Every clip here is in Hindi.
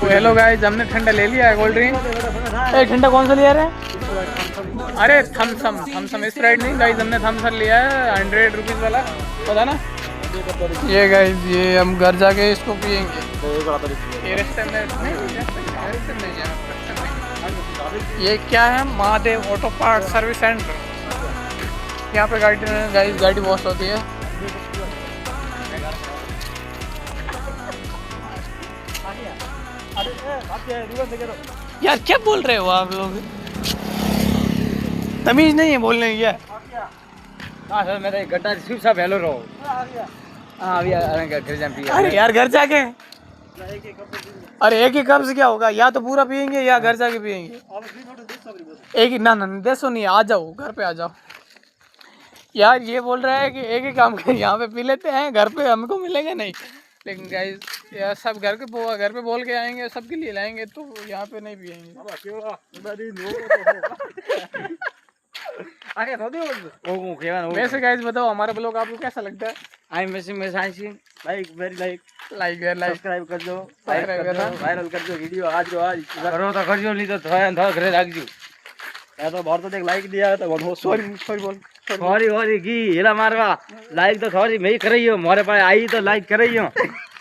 हेलो गाइस, हमने ठंडा ले लिया है, कोल्ड ड्रिंक। ठंडा कौन सा लिया रे? अरे थम्सम स्प्राइट नहीं गाइस, हमने थम्सम लिया है 100 रुपीज़ वाला, पता ना। ये गाइस, ये हम घर जाके इसको पियेंगे। ये क्या है? Mahadev auto part service centre. यहाँ पे गाड़ी वॉश होती है। यार क्या बोल रहे हो आप लोग? तमीज नहीं है बोलने की। हाँ सर, मेरा गट्टा शिव साहब हेलो रहो। हाँ अभी घर जाए। अरे यार घर जाके, अरे एक ही कप से क्या होगा? या तो पूरा पियेंगे या घर जाके पियेंगे। एक ही ना 150 नहीं, आ जाओ घर पे आ जाओ। यार ये बोल रहा है कि एक ही काम कर, यहाँ पे पी लेते हैं, घर पे हमको मिलेगा नहीं। लेकिन गाइस यार सब घर पे बोल के आएंगे, सबके लिए लाएंगे, तो यहाँ पे नहीं पियेंगे। वैसे गाइस बताओ, हमारा ब्लॉग आपको कैसा लगता है? आई मैसेज में लाइक वेरी लाइक सब्सक्राइब कर दो, वायरल कर दो वीडियो। आज करो तो करजो, नहीं तो थोड़ा घरे રાખજો। मैं तो बहुत देख लाइक दिया तो बहुत सॉरी की हेला मारवा। लाइक तो थोड़ी मैं ही कर रही हूँ, मोरे पास आई तो लाइक कर रही हूँ,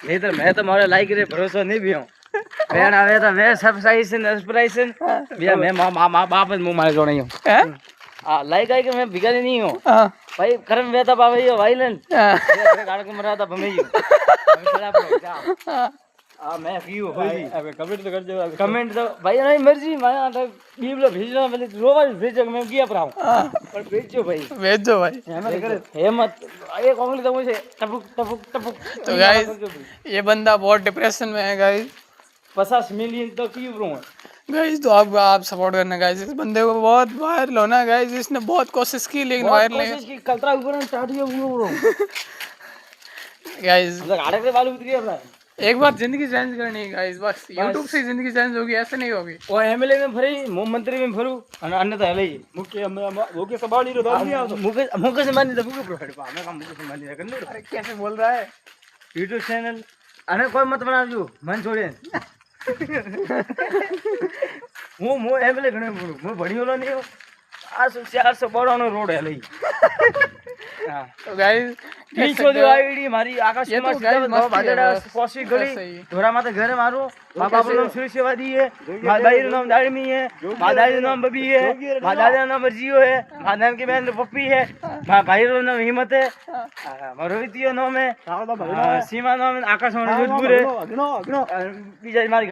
नहीं तो मैं तो मोरे लाइक रे भरोसा नहीं भी हूँ। फ्रेंड आवे तो मैं सब्सक्राइब भैया मैं माँ बाप मुँह मारे जोड़ी हूँ। लाइक आई के मैं बिगाड़ी नहीं हूँ भाई। कर्म वेता पावे यो वायलेंस गाड़ के मरा था भमेयो। मैं क्यों होई अबे कमेंट तो कर दो। कमेंट तो भाई नहीं मर्जी, मैं तो बीबलो भेजना पहले रोवा भेजो, मैं किया पर हूं पर भेजो भाई हिम्मत ये कोंगली तो मुझे टपुक। तो गाइस ये बंदा बहुत डिप्रेशन में है गाइस। 50 मिलियन तो क्यों ब्रो गाइस, तो आप सपोर्ट करना गाइस, इस बंदे को बहुत वायरल होना गाइस। इसने बहुत कोशिश की लेकिन वायरल नहीं। कोशिश की कलतरा ऊपर स्टार्ट किया ब्रो गाइस मतलब आड़े के बाल उतर गया अपना। एक बार जिंदगी चेंज करनी है गाइस, बस YouTube से जिंदगी चेंज होगी, ऐसे नहीं होगी। वो एमएलए में भरी, मंत्री में भरू और अन्य तो हेले मुके सवाल रो दाल नहीं आवतो। मुके से मानी तो मुके प्रोफाइल पा मैं काम मुके से मानी कर लो। अरे कैसे बोल रहा है? YouTube चैनल अने कोई मत बनावજો, मन छोड़े। હું એમએલએ ઘણે ભણું, હું ભણ્યો નહીં હું। આ 400 બળાનો રોડ હે લઈ। હા तो गाइस नीचो जो आईडी मारी आकाश कुमार सीधा दो बादड़ा पोसी गली धोरा माते घरे मारो। मां बाप નું નામ સુરसेवादी है, मां दाई નું नाम दाड़मी है, मां दादी નું नाम बबी है, मां दादा નું नाम जियो है, मां नाम की बहन पप्पी है, मां भाई નું नाम हिम्मत है, मां रोहितियो नाम है, सीमा नाम आकाश जोधपुर है। बीजा मारी